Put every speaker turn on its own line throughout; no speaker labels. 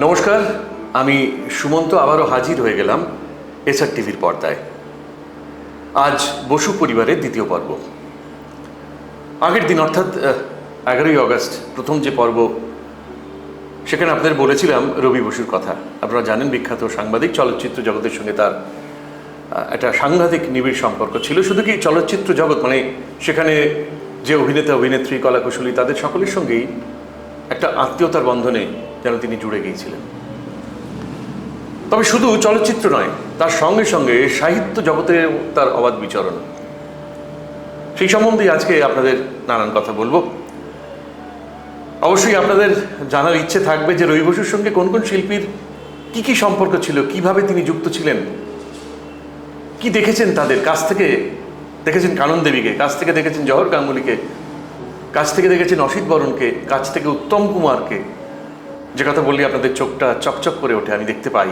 নমস্কার, আমি সুমন্ত আবারও হাজির হয়ে গেলাম এসআর টিভির পর্দায়। আজ বসু পরিবারের দ্বিতীয় পর্ব। আগের দিন অর্থাৎ 11ই অগস্ট প্রথম যে পর্ব, সেখানে আপনাদের বলেছিলাম রবি বসুর কথা। আপনারা জানেন, বিখ্যাত সাংবাদিক, চলচ্চিত্র জগতের সঙ্গে তার একটা সাংঘাতিক নিবিড় সম্পর্ক ছিল। শুধু কি চলচ্চিত্র জগৎ, মানে সেখানে যে অভিনেতা অভিনেত্রী কলাকুশলী তাদের সকলের সঙ্গেই একটা আত্মীয়তার বন্ধনে যেন তিনি জুড়ে গিয়েছিলেন। তবে শুধু চলচ্চিত্র নয়, তার সঙ্গে সঙ্গে সাহিত্য জগতে তার অবাধ বিচরণ। সেই সম্বন্ধে আজকে আপনাদের নানান কথা বলবো। অবশ্যই আপনাদের জানার ইচ্ছে থাকবে যে রবি বসুর সঙ্গে কোন কোন শিল্পীর কি কি সম্পর্ক ছিল, কিভাবে তিনি যুক্ত ছিলেন, কি দেখেছেন তাদের কাছ থেকে। দেখেছেন কানন দেবীকে, কাছ থেকে দেখেছেন জহর গাঙ্গুলিকে, কাছ থেকে দেখেছেন অসিত বরণকে, কাছ থেকে উত্তম কুমারকে। যে কথা বললে আপনাদের চোখটা চকচক করে ওঠে, আমি দেখতে পাই।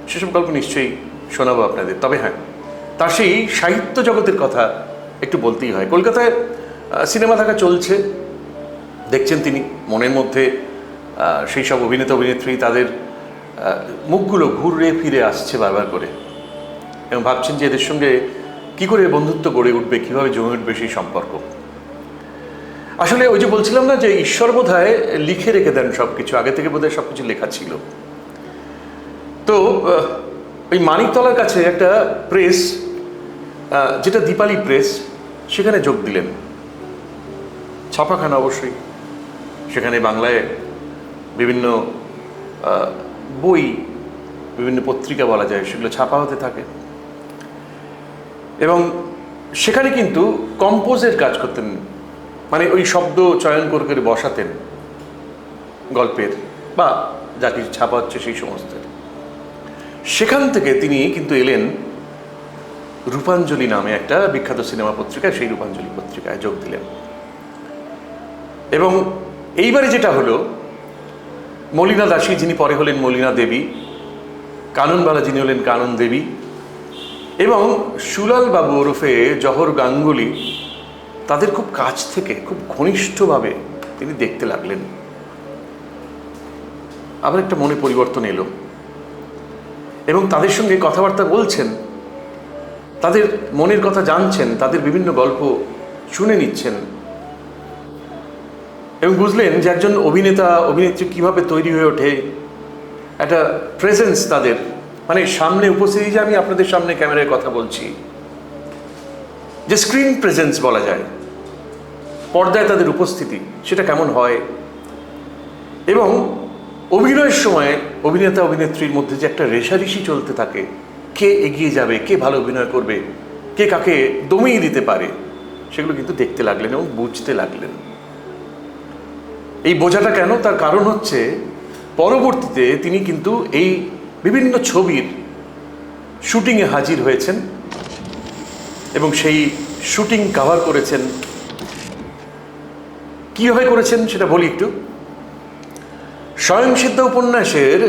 সেসব গল্প নিশ্চয়ই শোনাবো আপনাদের। তবে হ্যাঁ, তার সেই সাহিত্য জগতের কথা একটু বলতেই হয়। কলকাতায় সিনেমা দেখা চলছে, দেখছেন তিনি। মনের মধ্যে সেই সব অভিনেতা অভিনেত্রী, তাদের মুখগুলো ঘুরে ফিরে আসছে বারবার করে, এবং ভাবছেন যে এদের সঙ্গে কী করে বন্ধুত্ব গড়ে উঠবে, কীভাবে জমে উঠবে সেই সম্পর্ক। আসলে ওই যে বলছিলাম না, যে ঈশ্বর বোধহয় লিখে রেখে দেন সব কিছু, আগে থেকে বোধহয় সব কিছু লেখা ছিল। তো ওই মানিকতলার কাছে একটা প্রেস, যেটা দীপালি প্রেস, সেখানে যোগ দিলেন। ছাপাখানা অবশ্যই। সেখানে বাংলায় বিভিন্ন বই, বিভিন্ন পত্রিকা বলা যায়, সেগুলো ছাপা হতে থাকে। এবং সেখানে কিন্তু কম্পোজের কাজ করতেন, মানে ওই শব্দ চয়ন করে করে বসাতেন গল্পের বা যা কিছু ছাপা হচ্ছে সেই সমস্ত। সেখান থেকে তিনি কিন্তু এলেন রূপাঞ্জলি নামে একটা বিখ্যাত সিনেমা পত্রিকা, সেই রূপাঞ্জলি পত্রিকায় যোগ দিলেন। এবং এইবারে যেটা হলো, মলিনা দাসী, যিনি পরে হলেন মলিনা দেবী, কাননবালা, যিনি হলেন কানন দেবী, এবং সুলাল বাবু ওরফে জহর গাঙ্গুলি, তাদের খুব কাছ থেকে, খুব ঘনিষ্ঠভাবে তিনি দেখতে লাগলেন। আবার একটা মনে পরিবর্তন এলো, এবং তাদের সঙ্গে কথাবার্তা বলছেন, তাদের মনের কথা জানছেন, তাদের বিভিন্ন গল্প শুনে নিচ্ছেন, এবং বুঝলেন যে একজন অভিনেতা অভিনেত্রী কীভাবে তৈরি হয়ে ওঠে। একটা প্রেজেন্স তাদের, মানে সামনে উপস্থিতি, যে আমি আপনাদের সামনে ক্যামেরায় কথা বলছি, যে স্ক্রিন প্রেজেন্স বলা যায়, পর্দায় তাদের উপস্থিতি, সেটা কেমন হয়। এবং অভিনয়ের সময় অভিনেতা অভিনেত্রীর মধ্যে যে একটা রেষারেষি চলতে থাকে, কে এগিয়ে যাবে, কে ভালো অভিনয় করবে, কে কাকে দমিয়ে দিতে পারে, সেগুলো কিন্তু দেখতে লাগলেন এবং বুঝতে লাগলেন। এই বোঝাটা কেন? তার কারণ হচ্ছে, পরবর্তীতে তিনি কিন্তু এই বিভিন্ন ছবির শুটিংয়ে হাজির হয়েছেন এবং সেই শুটিং কভার করেছেন। কীভাবে করেছেন সেটা বলি একটু। স্বয়ংসিদ্ধ উপন্যাসের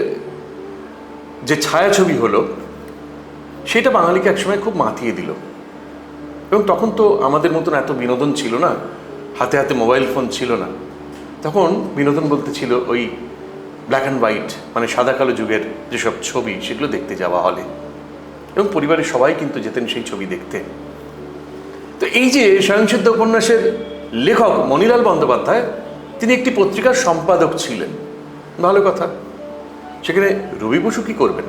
যে ছায়াছবি হলো, সেটা বাঙালিকে একসময় খুব মাতিয়ে দিল। এবং তখন তো আমাদের মতন এত বিনোদন ছিল না, হাতে হাতে মোবাইল ফোন ছিল না। তখন বিনোদন বলতে ছিল ওই ব্ল্যাক অ্যান্ড হোয়াইট, মানে সাদা কালো যুগের যেসব ছবি, সেগুলো দেখতে যাওয়া হলে, এবং পরিবারের সবাই কিন্তু যেতেন সেই ছবি দেখতে। তো এই যে স্বয়ংসিদ্ধ উপন্যাসের লেখক মণিলাল বন্দ্যোপাধ্যায়, তিনি একটি পত্রিকার সম্পাদক ছিলেন। ভালো কথা। সেখানে রবি বসু কী করবেন?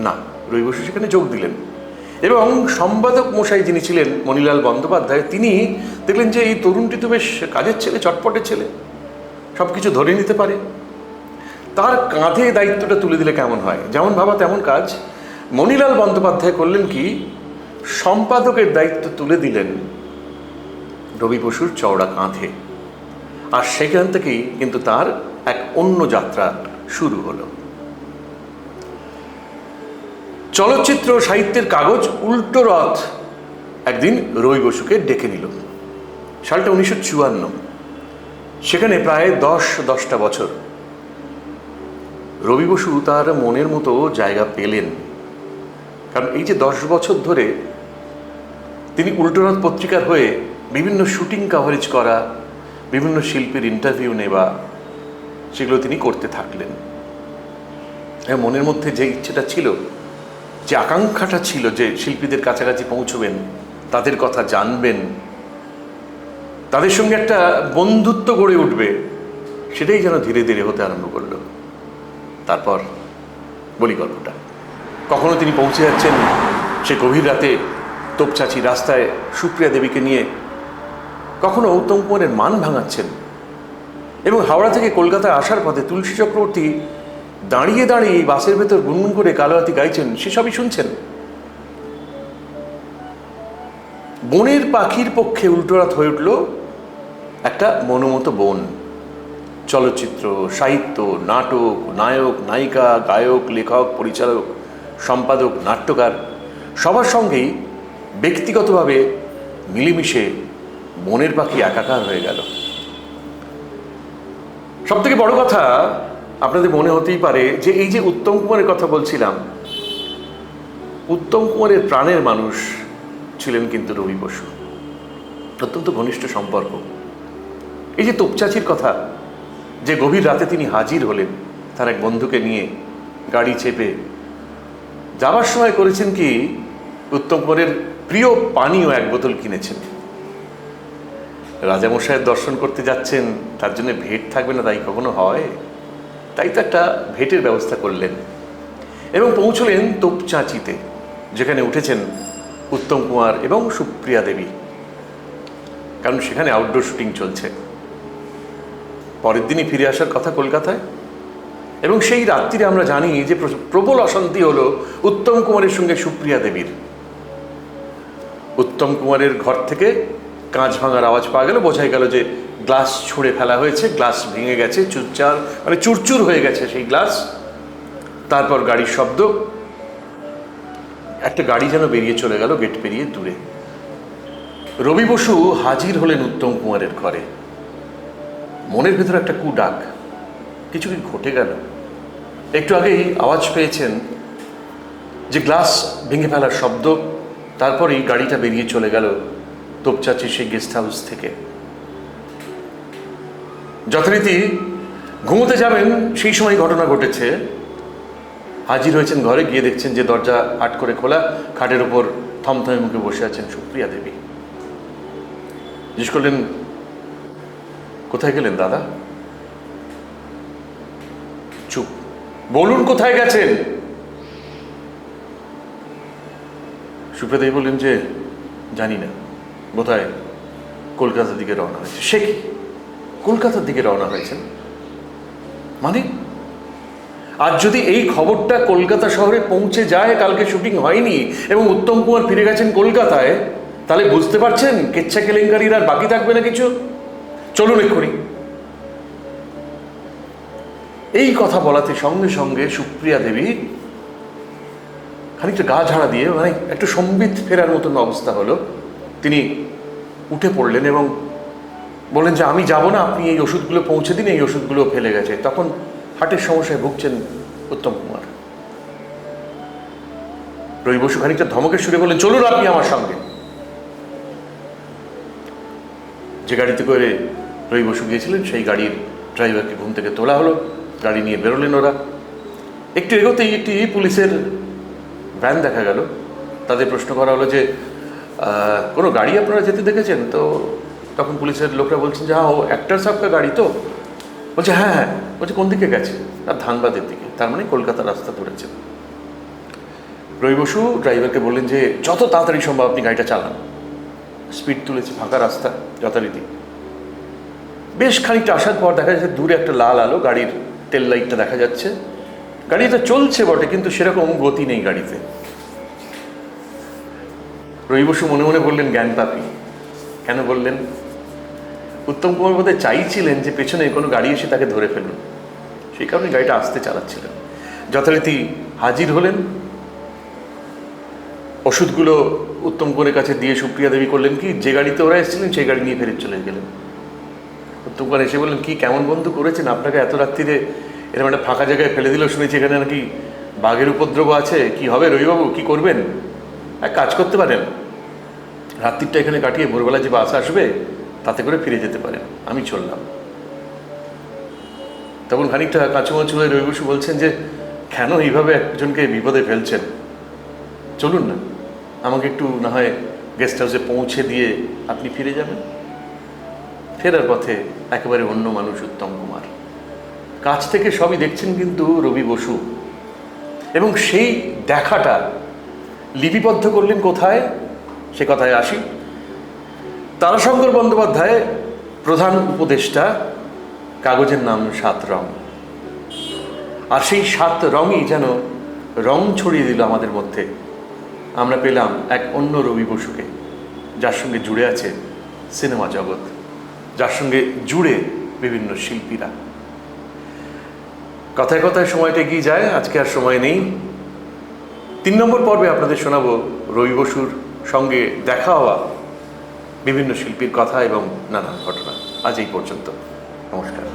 না, রবি বসু সেখানে যোগ দিলেন। এবং সম্পাদক মশাই যিনি ছিলেন মণিলাল বন্দ্যোপাধ্যায়, তিনি দেখলেন যে এই তরুণটি তো বেশ কাজের ছেলে, চটপটের ছেলে, সব কিছু ধরে নিতে পারে। তার কাঁধে দায়িত্বটা তুলে দিলে কেমন হয়? যেমন ভাবা তেমন কাজ। মণিলাল বন্দ্যোপাধ্যায় করলেন কি, সম্পাদকের দায়িত্ব তুলে দিলেন রবি বসুর চওড়া কাঁধে। আর সেখান থেকেই কিন্তু তার এক অন্য যাত্রা শুরু হলো। চলচ্চিত্র সাহিত্যের কাগজ উল্টো রথ একদিন রবি বসুকে ডেকে নিল। সালটা 1954। সেখানে প্রায় 10টা বছর রবি বসু তার মনের মতো জায়গা পেলেন। কারণ এই যে 10 বছর ধরে তিনি উল্টোরথ পত্রিকার হয়ে বিভিন্ন শুটিং কভারেজ করা, বিভিন্ন শিল্পীর ইন্টারভিউ নেওয়া, সেগুলো তিনি করতে থাকলেন। মনের মধ্যে যে ইচ্ছেটা ছিল, যে আকাঙ্ক্ষাটা ছিল যে শিল্পীদের কাছাকাছি পৌঁছবেন, তাদের কথা জানবেন, তাদের সঙ্গে একটা বন্ধুত্ব গড়ে উঠবে, সেটাই যেন ধীরে ধীরে হতে আরম্ভ করলো। তারপর বলি গল্পটা। কখনো তিনি পৌঁছে যাচ্ছেন সে গভীর রাতে তোপচাঁচি রাস্তায় সুপ্রিয়া দেবীকে নিয়ে, কখনো উত্তম কুমারের মান ভাঙাচ্ছেন, এবং হাওড়া থেকে কলকাতায় আসার পথে তুলসী চক্রবর্তী দাঁড়িয়ে দাঁড়িয়ে বাসের ভেতর গুনগুন করে কালো হাতি গাইছেন, সেসবই শুনছেন। বনের পাখির পক্ষে উল্টোরাত হয়ে উঠল একটা মনোমতো বন। চলচ্চিত্র, সাহিত্য, নাটক, নায়ক, নায়িকা, গায়ক, লেখক, পরিচালক, সম্পাদক, নাট্যকার সবার সঙ্গেই ব্যক্তিগতভাবে মিলেমিশে বনের পাখি একাকার হয়ে গেল। সব থেকে বড় কথা, আপনাদের মনে হতেই পারে যে এই যে উত্তম কুমারের কথা বলছিলাম, উত্তম কুমারের প্রাণের মানুষ ছিলেন কিন্তু রবি বসু। অত্যন্ত ঘনিষ্ঠ সম্পর্ক। এই যে তোপচাচির কথা, যে গভীর রাতে তিনি হাজির হলেন তার এক বন্ধুকে নিয়ে গাড়ি চেপে, যাবার সময় করেছেন কি, উত্তম কুমারের প্রিয় পানীয় এক বোতল কিনেছেন। রাজামশাইয়ের দর্শন করতে যাচ্ছেন, তার জন্য ভেট থাকবে না তাই কখনো হয়? তাই তো একটা ভেটের ব্যবস্থা করলেন এবং পৌঁছলেন তোপচাঁচিতে, যেখানে উঠেছেন উত্তম কুমার এবং সুপ্রিয়া দেবী, কারণ সেখানে আউটডোর শুটিং চলছে। পরের দিনই ফিরে আসার কথা কলকাতায়, এবং সেই রাত্রিরে আমরা জানি যে প্রবল অশান্তি হলো উত্তম কুমারের সঙ্গে সুপ্রিয়া দেবীর। উত্তম কুমারের ঘর থেকে কাঁচ ভাঙার আওয়াজ পাওয়া গেল, বোঝাই গেল যে গ্লাস ছুঁড়ে ফেলা হয়েছে, গ্লাস ভেঙে গেছে, চুরচুর হয়ে গেছে সেই গ্লাস। তারপর গাড়ির শব্দ, একটা গাড়ি যেন বেরিয়ে চলে গেল গেট পেরিয়ে দূরে। রবি বসু হাজির হলেন উত্তম কুমারের ঘরে। মনের ভেতর একটা কু ডাক, কিছু কি ঘটে গেল? একটু আগেই আওয়াজ পেয়েছেন যে গ্লাস ভেঙে ফেলার শব্দ, তারপরেই গাড়িটা বেরিয়ে চলে গেল তোপচাঁচির সেই গেস্ট হাউস থেকে। যথারীতি ঘুমোতে যাবেন সেই সময় ঘটনা ঘটেছে। হাজির হয়েছেন ঘরে, গিয়ে দেখছেন যে দরজা আট করে খোলা, খাটের ওপর থমথমে মুখে বসে আছেন সুপ্রিয়া দেবী। জিজ্ঞেস করলেন, কোথায় গেলেন দাদা? চুপ। বলুন কোথায় গেছেন? সুপ্রিয়া দেবী বললেন যে জানি না, বোধহয় কলকাতার দিকে রওনা হয়েছে। সে কি, কলকাতার দিকে রওনা হয়েছেন মানে? আজ যদি এই খবরটা কলকাতা শহরে পৌঁছে যায় কালকে শুটিং হয়নি এবং উত্তম কুমার ফিরে গেছেন কলকাতায়, তাহলে বুঝতে পারছেন কেচ্ছা কেলেঙ্কারির আর বাকি থাকবে না কিছু। চলুন এক্ষুনি। এই কথা বলাতে সঙ্গে সঙ্গে সুপ্রিয়া দেবী খানিকটা গা ঝাড়া দিয়ে, মানে একটু সম্বিত ফেরার মতন অবস্থা হলো। তিনি উঠে পড়লেন এবং বললেন যে আমি যাব না, আপনি এই ওষুধগুলো পৌঁছে দিন, এই ওষুধগুলো ফেলে গেছে। তখন হার্টের সমস্যায় ভুগছেন উত্তম কুমার। রবি বসু খানিকটা ধমকের সুরে বললেন, চলুন আপনি আমার সঙ্গে। যে গাড়িতে করে রবি বসু গিয়েছিলেন সেই গাড়ির ড্রাইভারকে ঘুম থেকে তোলা হলো, গাড়ি নিয়ে বেরোলেন ওরা। একটু এগোতেই একটি পুলিশের ভ্যান দেখা গেল। তাদের প্রশ্ন করা হলো যে কোনো গাড়ি আপনারা যেতে দেখেছেন? তো তখন পুলিশের লোকরা বলছেন যে হ্যাঁ, ও অ্যাক্টর সাহেবকা গাড়ি তো। বলছে হ্যাঁ হ্যাঁ। বলছে কোন দিকে গেছে? আর ধানবাদের দিকে। তার মানে কলকাতা রাস্তা ধরেছে। রবি বসু ড্রাইভারকে বললেন যে যত তাড়াতাড়ি সম্ভব আপনি গাড়িটা চালান। স্পিড তুলেছে, ফাঁকা রাস্তা যথারীতি। বেশ খানিকটা আসার পর দেখা যাচ্ছে দূরে একটা লাল আলো, গাড়ির তেল লাইটটা দেখা যাচ্ছে। গাড়িটা চলছে বটে, কিন্তু সেরকম গতি নেই গাড়িতে। রবি বসু মনে মনে বললেন জ্ঞান পাপি। কেন বললেন? উত্তম কুমার বোধহয় চাইছিলেন যে পেছনে কোনো গাড়ি এসে তাকে ধরে ফেলুন, সেই কারণে গাড়িটা আস্তে চালাচ্ছিলেন। যথারীতি হাজির হলেন। ওষুধগুলো উত্তম কুমারের কাছে দিয়ে সুপ্রিয়া দেবী করলেন কি, যে গাড়িতে ওরা এসেছিলেন সেই গাড়ি নিয়ে ফেরত চলে গেলেন। উত্তম কুমার এসে বললেন, কি কেমন বন্ধু করেছেন, আপনাকে এত রাত্রিরে এরকম একটা ফাঁকা জায়গায় ফেলে দিল, শুনেছি এখানে নাকি বাঘের উপদ্রব আছে। কি হবে রবিবাবু, কি করবেন? এক কাজ করতে পারেন, রাত্রিটা এখানে কাটিয়ে ভোরবেলা যে বাস আসবে তাতে করে ফিরে যেতে পারেন, আমি চললাম। তখন খানিকটা কাঁচুমাচু হয়ে রবি বসু বলছেন যে কেন এইভাবে একজনকে বিপদে ফেলছেন, চলুন না আমাকে একটু না হয় গেস্ট হাউসে পৌঁছে দিয়ে আপনি ফিরে যাবেন। ফেরার পথে একেবারে অন্য মানুষ উত্তম কুমার, কাছ থেকে সবই দেখছেন কিন্তু রবি বসু, এবং সেই দেখাটা লিপিবদ্ধ করলেন কোথায়, সে কথায় আসি। তারাশঙ্কর বন্দ্যোপাধ্যায় প্রধান উপদেষ্টা, কাগজের নাম 7 রং, আর সেই 7 রঙই যেন রং ছড়িয়ে দিল আমাদের মধ্যে। আমরা পেলাম এক অন্য রবি বসুকে, যার সঙ্গে জুড়ে আছে সিনেমা জগৎ, যার সঙ্গে জুড়ে বিভিন্ন শিল্পীরা। কথায় কথায় সময়টা এগিয়ে যায়, আজকে আর সময় নেই। 3 নম্বর পর্বে আপনাদের শোনাবো রবি বসুর সঙ্গে দেখা হওয়া বিভিন্ন শিল্পীর কথা এবং নানান ঘটনা। আজ এই পর্যন্ত, নমস্কার।